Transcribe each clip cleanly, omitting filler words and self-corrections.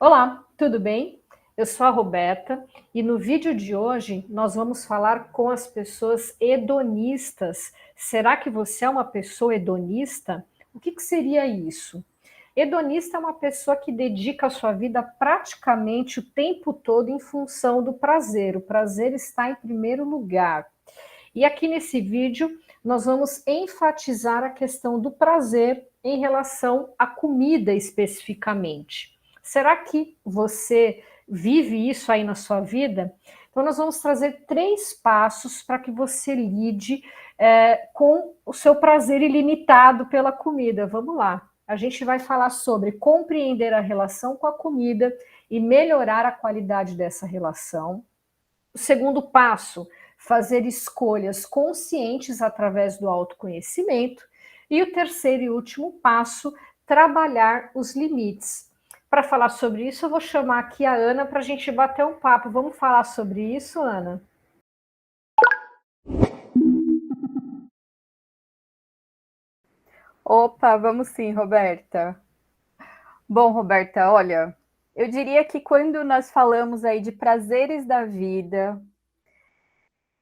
Olá, tudo bem? Eu sou a Roberta e no vídeo de hoje nós vamos falar com as pessoas hedonistas. Será que você é uma pessoa hedonista? O que seria isso? Hedonista é uma pessoa que dedica a sua vida praticamente o tempo todo em função do prazer. O prazer está em primeiro lugar. E aqui nesse vídeo nós vamos enfatizar a questão do prazer em relação à comida especificamente. Será que você vive isso aí na sua vida? Então nós vamos trazer 3 passos para que você lide com o seu prazer ilimitado pela comida. Vamos lá. A gente vai falar sobre compreender a relação com a comida e melhorar a qualidade dessa relação. O segundo passo, fazer escolhas conscientes através do autoconhecimento. E o terceiro e último passo, trabalhar os limites. Para falar sobre isso, eu vou chamar aqui a Ana para a gente bater um papo. Vamos falar sobre isso, Ana? Opa, vamos sim, Roberta. Bom, Roberta, olha, eu diria que quando nós falamos aí de prazeres da vida,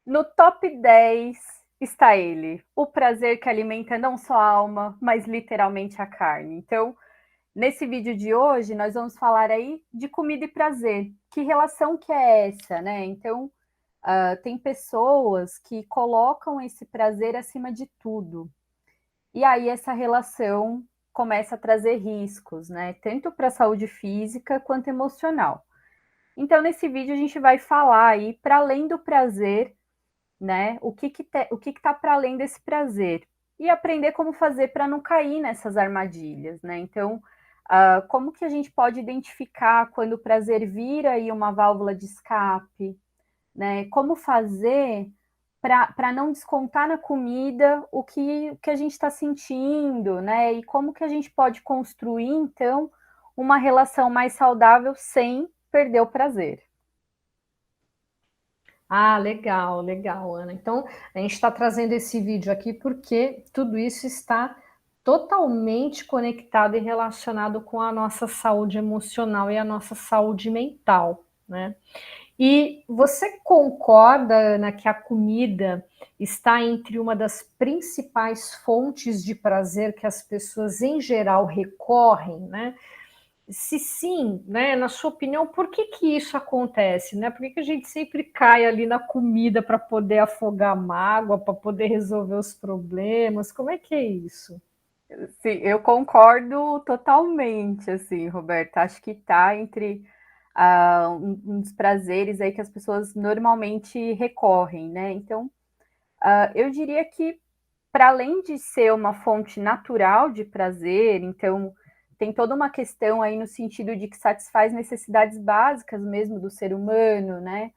no top 10 está ele, o prazer que alimenta não só a alma, mas literalmente a carne. Então, nesse vídeo de hoje, nós vamos falar aí de comida e prazer. Que relação que é essa, né? Então, tem pessoas que colocam esse prazer acima de tudo. E aí essa relação começa a trazer riscos, né? Tanto para a saúde física quanto emocional. Então, nesse vídeo, a gente vai falar aí, para além do prazer, né? O que está para além desse prazer? E aprender como fazer para não cair nessas armadilhas, né? Então, como que a gente pode identificar quando o prazer vira aí uma válvula de escape, né? Como fazer para não descontar na comida o que a gente está sentindo, né? E como que a gente pode construir, então, uma relação mais saudável sem perder o prazer. Ah, legal, legal, Ana. Então, a gente está trazendo esse vídeo aqui porque tudo isso está totalmente conectado e relacionado com a nossa saúde emocional e a nossa saúde mental, né? E você concorda, Ana, que a comida está entre uma das principais fontes de prazer que as pessoas em geral recorrem, né? Se sim, né, na sua opinião, por que isso acontece, né? Por que a gente sempre cai ali na comida para poder afogar a mágoa, para poder resolver os problemas? Como é que é isso? Sim, eu concordo totalmente, assim, Roberta. Acho que está entre um dos prazeres aí que as pessoas normalmente recorrem, né? Então, eu diria que para além de ser uma fonte natural de prazer, então tem toda uma questão aí no sentido de que satisfaz necessidades básicas mesmo do ser humano, né?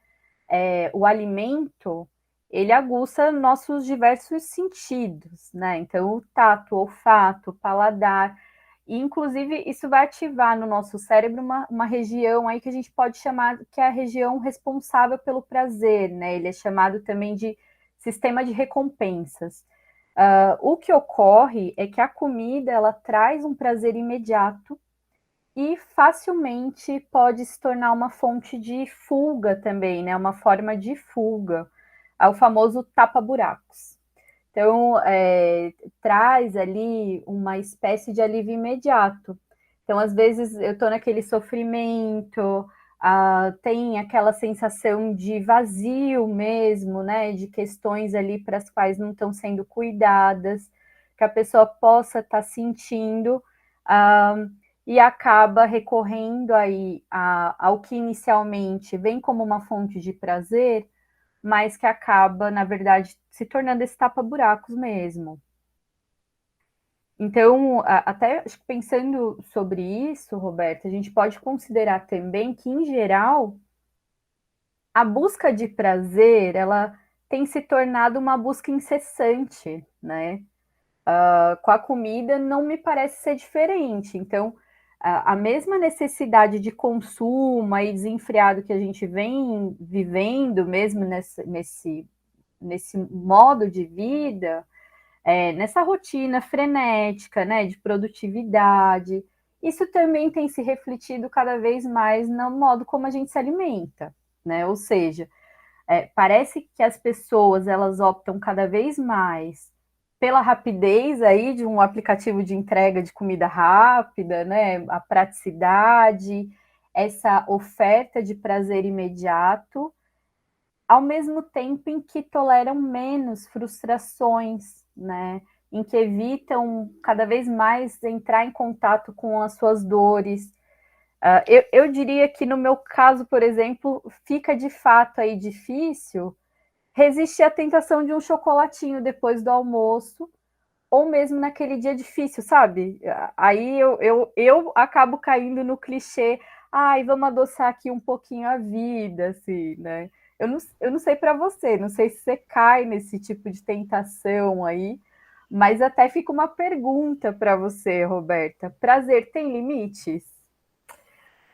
O alimento, ele aguça nossos diversos sentidos, né? Então, o tato, o olfato, o paladar, e inclusive isso vai ativar no nosso cérebro uma região aí que a gente pode chamar que é a região responsável pelo prazer, né? Ele é chamado também de sistema de recompensas. O que ocorre é que a comida ela traz um prazer imediato e facilmente pode se tornar uma fonte de fuga também, né? Uma forma de fuga, é o famoso tapa-buracos. Então, traz ali uma espécie de alívio imediato. Então, às vezes, eu estou naquele sofrimento, tem aquela sensação de vazio mesmo, né? De questões ali para as quais não estão sendo cuidadas, que a pessoa possa estar sentindo, ah, e acaba recorrendo aí ao que inicialmente vem como uma fonte de prazer, mas que acaba, na verdade, se tornando esse tapa-buracos mesmo. Então, até acho que pensando sobre isso, Roberta, a gente pode considerar também que, em geral, a busca de prazer, ela tem se tornado uma busca incessante, né? Com a comida não me parece ser diferente. Então, a mesma necessidade de consumo aí desenfreado que a gente vem vivendo mesmo nesse modo de vida, nessa rotina frenética, né, de produtividade, isso também tem se refletido cada vez mais no modo como a gente se alimenta, né? Ou seja, parece que as pessoas elas optam cada vez mais pela rapidez aí de um aplicativo de entrega de comida rápida, né? A praticidade, essa oferta de prazer imediato, ao mesmo tempo em que toleram menos frustrações, né? Em que evitam cada vez mais entrar em contato com as suas dores. Eu diria que no meu caso, por exemplo, fica de fato aí difícil resistir à tentação de um chocolatinho depois do almoço, ou mesmo naquele dia difícil, sabe? Aí eu acabo caindo no clichê, ai, vamos adoçar aqui um pouquinho a vida, assim, né? Eu não sei para você, não sei se você cai nesse tipo de tentação aí, mas até fica uma pergunta para você, Roberta. Prazer tem limites?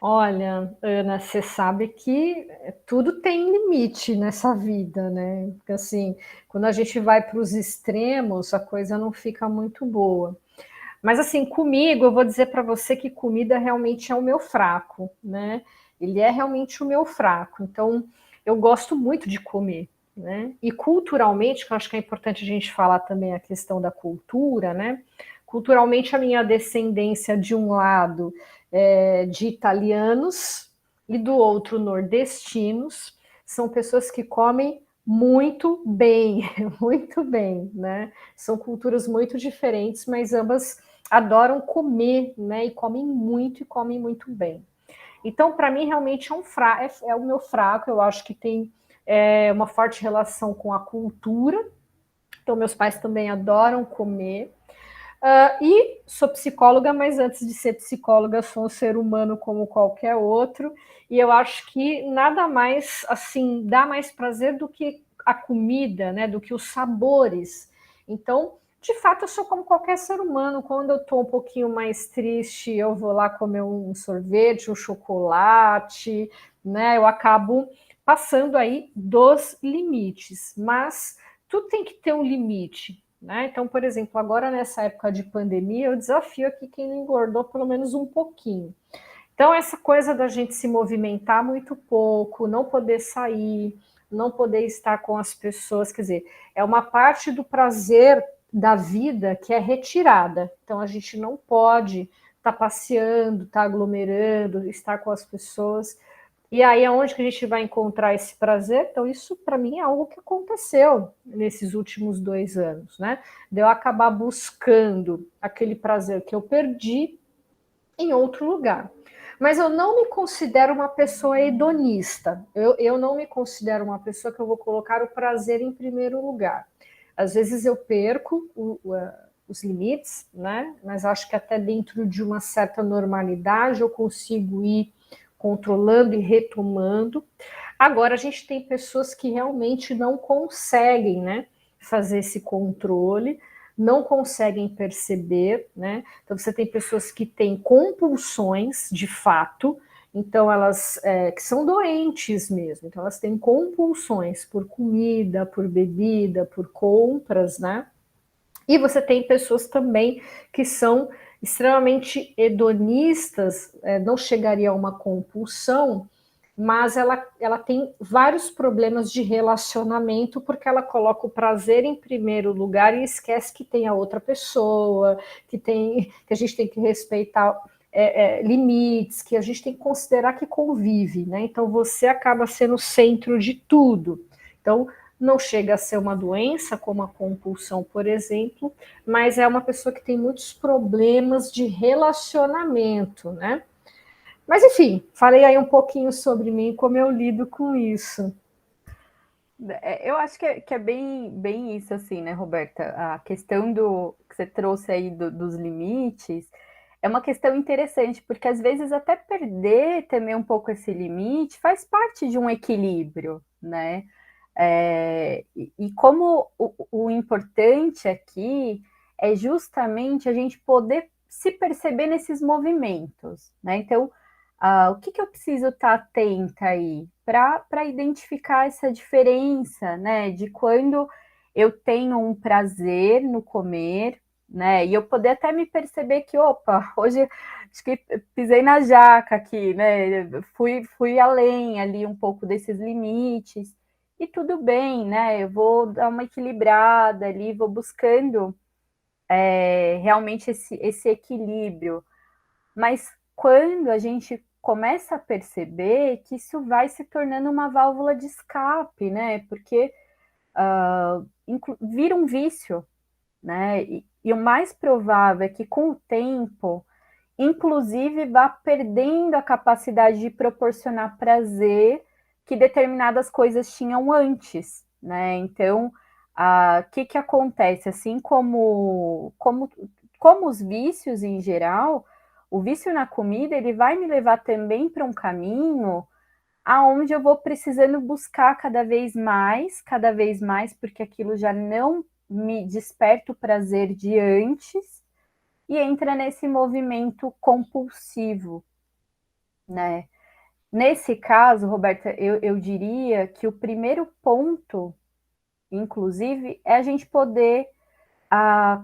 Olha, Ana, você sabe que tudo tem limite nessa vida, né? Porque assim, quando a gente vai para os extremos, a coisa não fica muito boa. Mas assim, comigo, eu vou dizer para você que comida realmente é o meu fraco, né? Ele é realmente o meu fraco. Então, eu gosto muito de comer, né? E culturalmente, que eu acho que é importante a gente falar também a questão da cultura, né? Culturalmente, a minha descendência de um lado é de italianos e do outro nordestinos, são pessoas que comem muito bem, muito bem, né? São culturas muito diferentes, mas ambas adoram comer, né? E comem muito bem. Então, para mim, realmente é o meu fraco. Eu acho que tem uma forte relação com a cultura. Então, meus pais também adoram comer. E sou psicóloga, mas antes de ser psicóloga, sou um ser humano como qualquer outro. E eu acho que nada mais assim dá mais prazer do que a comida, né? Do que os sabores. Então, de fato, eu sou como qualquer ser humano. Quando eu estou um pouquinho mais triste, eu vou lá comer um sorvete, um chocolate, né? Eu acabo passando aí dos limites. Mas tudo tem que ter um limite. Né? Então, por exemplo, agora nessa época de pandemia, eu desafio aqui quem não engordou pelo menos um pouquinho. Então, essa coisa da gente se movimentar muito pouco, não poder sair, não poder estar com as pessoas, quer dizer, é uma parte do prazer da vida que é retirada. Então, a gente não pode estar passeando, estar aglomerando, estar com as pessoas. E aí, aonde que a gente vai encontrar esse prazer? Então, isso para mim é algo que aconteceu nesses últimos 2 anos, né? De eu acabar buscando aquele prazer que eu perdi em outro lugar. Mas eu não me considero uma pessoa hedonista. Eu não me considero uma pessoa que eu vou colocar o prazer em primeiro lugar. Às vezes eu perco os limites, né? Mas acho que até dentro de uma certa normalidade eu consigo ir controlando e retomando. Agora, a gente tem pessoas que realmente não conseguem, né, fazer esse controle, não conseguem perceber, né? Então, você tem pessoas que têm compulsões, de fato, então elas que são doentes mesmo, então elas têm compulsões por comida, por bebida, por compras, né? E você tem pessoas também que são extremamente hedonistas, não chegaria a uma compulsão, mas ela tem vários problemas de relacionamento, porque ela coloca o prazer em primeiro lugar e esquece que tem a outra pessoa, que a gente tem que respeitar limites, que a gente tem que considerar que convive, né? Então você acaba sendo o centro de tudo. Então, não chega a ser uma doença, como a compulsão, por exemplo, mas é uma pessoa que tem muitos problemas de relacionamento, né? Mas enfim, falei aí um pouquinho sobre mim, como eu lido com isso. Eu acho que é bem isso, assim, né, Roberta? A questão do que você trouxe aí dos limites é uma questão interessante, porque às vezes até perder também um pouco esse limite faz parte de um equilíbrio, né? E como o importante aqui é justamente a gente poder se perceber nesses movimentos, né? Então, o que eu preciso estar atenta aí para identificar essa diferença, né? De quando eu tenho um prazer no comer, né? E eu poder até me perceber que, opa, hoje acho que pisei na jaca aqui, né? Fui além ali um pouco desses limites. E tudo bem, né? Eu vou dar uma equilibrada ali, vou buscando realmente esse equilíbrio. Mas quando a gente começa a perceber que isso vai se tornando uma válvula de escape, né? Porque vira um vício, né? E o mais provável é que com o tempo, inclusive, vá perdendo a capacidade de proporcionar prazer que determinadas coisas tinham antes, né? Então, o que acontece? Assim como os vícios em geral, o vício na comida ele vai me levar também para um caminho aonde eu vou precisando buscar cada vez mais, porque aquilo já não me desperta o prazer de antes e entra nesse movimento compulsivo, né? Nesse caso, Roberta, eu diria que o primeiro ponto, inclusive, é a gente poder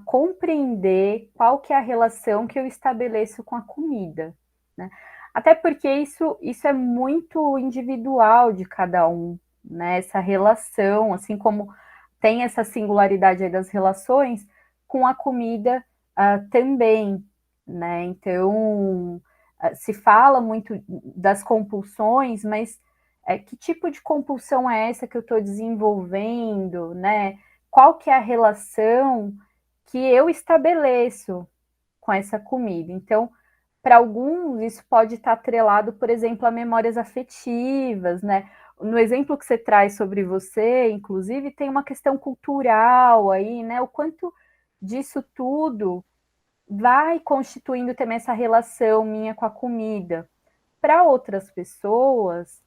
compreender qual que é a relação que eu estabeleço com a comida, né? Até porque isso é muito individual de cada um, né? Essa relação, assim como tem essa singularidade aí das relações, com a comida também, né? Então, se fala muito das compulsões, mas que tipo de compulsão é essa que eu estou desenvolvendo, né? Qual que é a relação que eu estabeleço com essa comida? Então, para alguns, isso pode estar atrelado, por exemplo, a memórias afetivas, né? No exemplo que você traz sobre você, inclusive, tem uma questão cultural aí, né? O quanto disso tudo vai constituindo também essa relação minha com a comida. Para outras pessoas,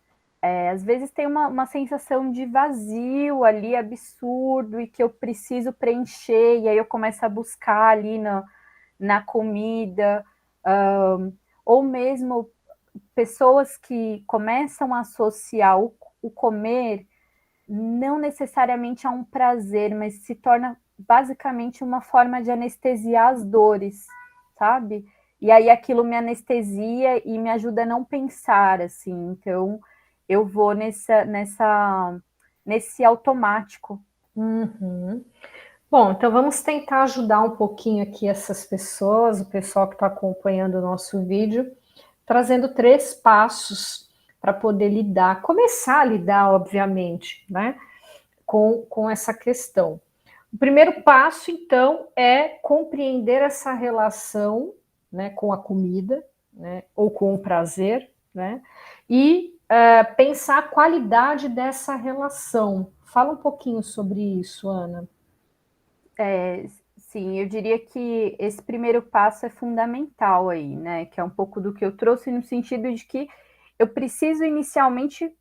às vezes tem uma sensação de vazio ali absurdo e que eu preciso preencher, e aí eu começo a buscar ali na comida, ou mesmo pessoas que começam a associar o comer não necessariamente a um prazer, mas se torna basicamente uma forma de anestesiar as dores, sabe? E aí aquilo me anestesia e me ajuda a não pensar, assim. Então eu vou nesse automático. Uhum. Bom, então vamos tentar ajudar um pouquinho aqui essas pessoas, o pessoal que está acompanhando o nosso vídeo, trazendo 3 passos para poder lidar, começar a lidar, obviamente, né, com essa questão. O primeiro passo, então, é compreender essa relação, né, com a comida, né, ou com o prazer, né, e pensar a qualidade dessa relação. Fala um pouquinho sobre isso, Ana. Sim, eu diria que esse primeiro passo é fundamental aí, né? Que é um pouco do que eu trouxe no sentido de que eu preciso inicialmente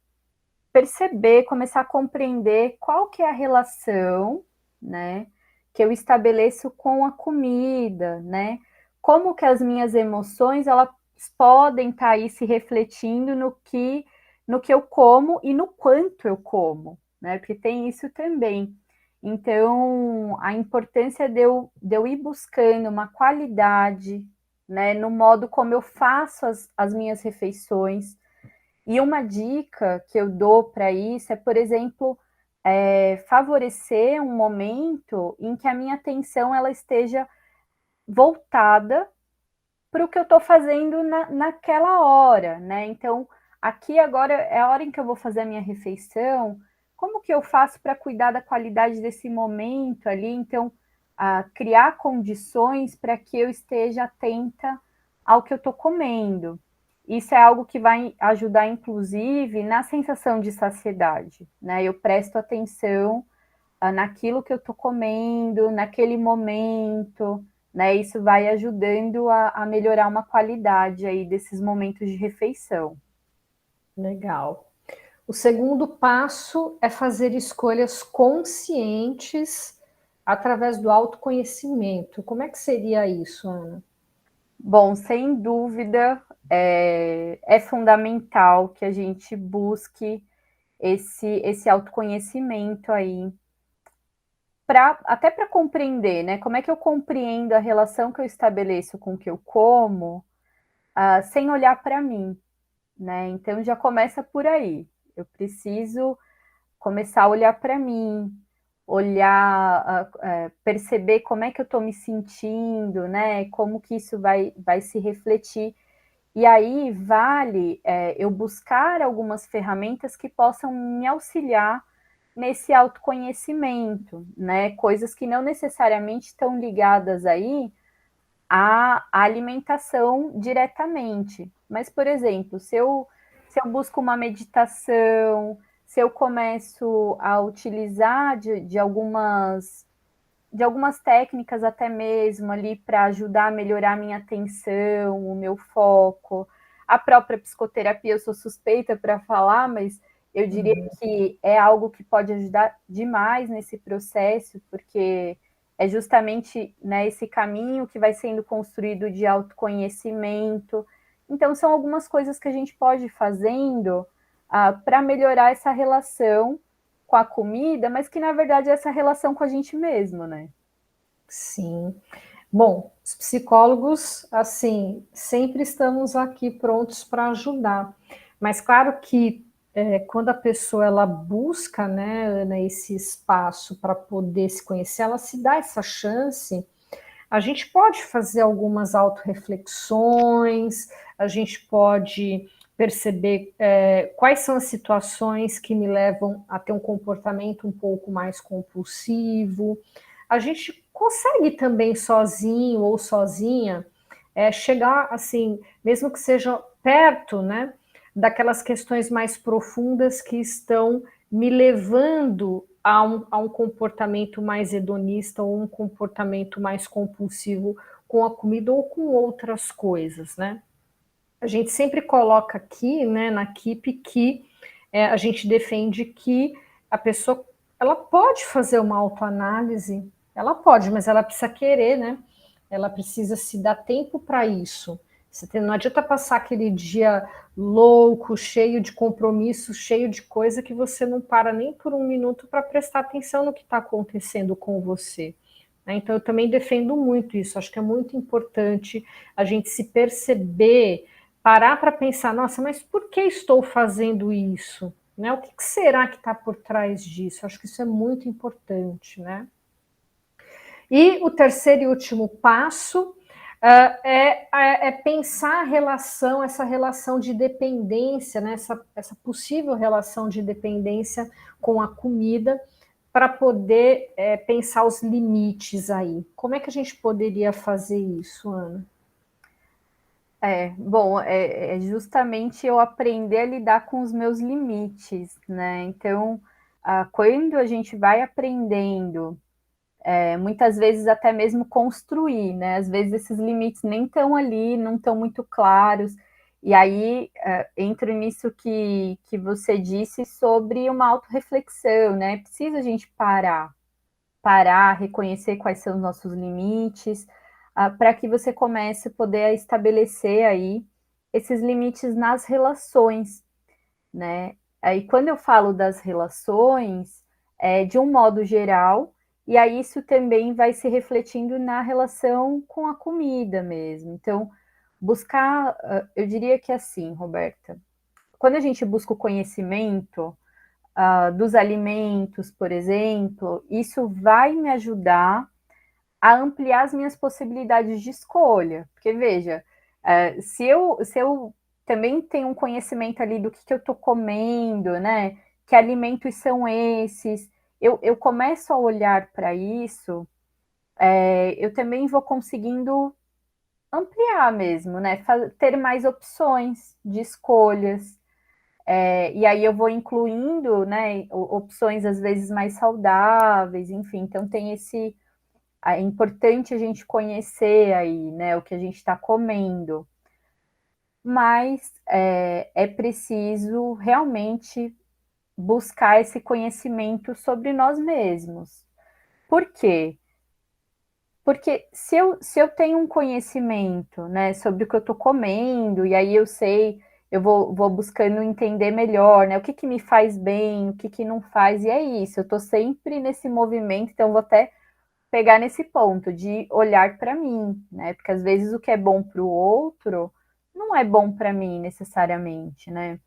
perceber, começar a compreender qual que é a relação, né, que eu estabeleço com a comida, né? Como que as minhas emoções elas podem estar aí se refletindo no que eu como e no quanto eu como, né? Porque tem isso também. Então, a importância de eu ir buscando uma qualidade, né, no modo como eu faço as minhas refeições. E uma dica que eu dou para isso é, por exemplo, favorecer um momento em que a minha atenção ela esteja voltada para o que eu estou fazendo naquela hora, né? Então, aqui agora é a hora em que eu vou fazer a minha refeição. Como que eu faço para cuidar da qualidade desse momento ali? Então, criar condições para que eu esteja atenta ao que eu estou comendo. Isso é algo que vai ajudar, inclusive, na sensação de saciedade, né? Eu presto atenção naquilo que eu estou comendo, naquele momento, né? Isso vai ajudando a melhorar uma qualidade aí desses momentos de refeição. Legal. O segundo passo é fazer escolhas conscientes através do autoconhecimento. Como é que seria isso, Ana? Bom, sem dúvida, é fundamental que a gente busque esse autoconhecimento aí, até para compreender, né? Como é que eu compreendo a relação que eu estabeleço com o que eu como, sem olhar para mim, né? Então já começa por aí. Eu preciso começar a olhar para mim, olhar, perceber como é que eu estou me sentindo, né? Como que isso vai se refletir. E aí vale eu buscar algumas ferramentas que possam me auxiliar nesse autoconhecimento, né? Coisas que não necessariamente estão ligadas aí à alimentação diretamente. Mas, por exemplo, se eu busco uma meditação, se eu começo a utilizar de algumas técnicas até mesmo ali para ajudar a melhorar a minha atenção, o meu foco. A própria psicoterapia, eu sou suspeita para falar, mas eu diria que é algo que pode ajudar demais nesse processo, porque é justamente, né, esse caminho que vai sendo construído de autoconhecimento. Então, são algumas coisas que a gente pode ir fazendo para melhorar essa relação com a comida, mas que na verdade é essa relação com a gente mesmo, né? Sim. Bom, os psicólogos, assim, sempre estamos aqui prontos para ajudar. Mas claro que quando a pessoa ela busca, né, esse espaço para poder se conhecer, ela se dá essa chance. A gente pode fazer algumas autorreflexões, a gente pode perceber quais são as situações que me levam a ter um comportamento um pouco mais compulsivo. A gente consegue também sozinho ou sozinha chegar assim, mesmo que seja perto, né, daquelas questões mais profundas que estão me levando a um comportamento mais hedonista ou um comportamento mais compulsivo com a comida ou com outras coisas, né? A gente sempre coloca aqui, né, na equipe, que a gente defende que a pessoa ela pode fazer uma autoanálise, ela pode, mas ela precisa querer, né? Ela precisa se dar tempo para isso. Não adianta passar aquele dia louco, cheio de compromisso, cheio de coisa que você não para nem por um minuto para prestar atenção no que está acontecendo com você. Então, eu também defendo muito isso. Acho que é muito importante a gente se perceber, parar para pensar, nossa, mas por que estou fazendo isso? Né? O que será que está por trás disso? Acho que isso é muito importante, né? E o terceiro e último passo é pensar a relação, essa relação de dependência, né? essa possível relação de dependência com a comida, para poder pensar os limites aí. Como é que a gente poderia fazer isso, Ana? Bom, é justamente eu aprender a lidar com os meus limites, né? Então, quando a gente vai aprendendo, muitas vezes até mesmo construir, né? Às vezes esses limites nem estão ali, não estão muito claros, e aí entro nisso que você disse sobre uma autorreflexão, né? Precisa a gente parar, reconhecer quais são os nossos limites, para que você comece a poder estabelecer aí esses limites nas relações, né? Aí quando eu falo das relações, de um modo geral, e aí isso também vai se refletindo na relação com a comida mesmo. Então, buscar, eu diria que assim, Roberta, quando a gente busca o conhecimento, dos alimentos, por exemplo, isso vai me ajudar a ampliar as minhas possibilidades de escolha. Porque, veja, se eu também tenho um conhecimento ali do que eu estou comendo, né? Que alimentos são esses, eu começo a olhar para isso, eu também vou conseguindo ampliar mesmo, né? Ter mais opções de escolhas. E aí eu vou incluindo, né, opções às vezes mais saudáveis, enfim, então tem é importante a gente conhecer aí, né, o que a gente está comendo, mas é preciso realmente buscar esse conhecimento sobre nós mesmos. Por quê? Porque se eu tenho um conhecimento, né, sobre o que eu estou comendo, e aí eu sei, eu vou buscando entender melhor, né, o que me faz bem, o que não faz, e é isso, eu estou sempre nesse movimento, então eu vou até pegar nesse ponto de olhar para mim, né, porque às vezes o que é bom para o outro não é bom para mim necessariamente, né?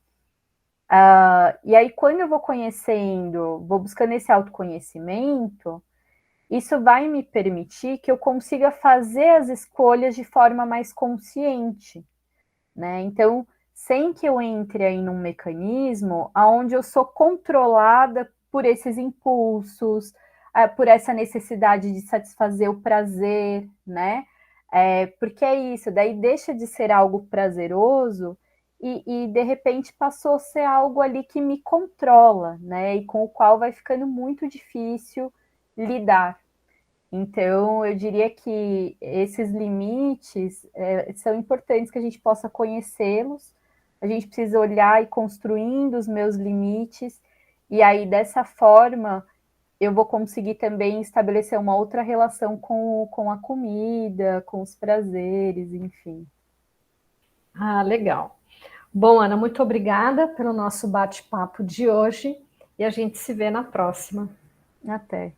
E aí, quando eu vou conhecendo, vou buscando esse autoconhecimento, isso vai me permitir que eu consiga fazer as escolhas de forma mais consciente, né? Então, sem que eu entre aí num mecanismo onde eu sou controlada por esses impulsos, por essa necessidade de satisfazer o prazer, né? Porque é isso, daí deixa de ser algo prazeroso e de repente passou a ser algo ali que me controla, né? E com o qual vai ficando muito difícil lidar. Então, eu diria que esses limites são importantes que a gente possa conhecê-los. A gente precisa olhar e construindo os meus limites, e aí dessa forma eu vou conseguir também estabelecer uma outra relação com a comida, com os prazeres, enfim. Ah, legal. Bom, Ana, muito obrigada pelo nosso bate-papo de hoje e a gente se vê na próxima. Até.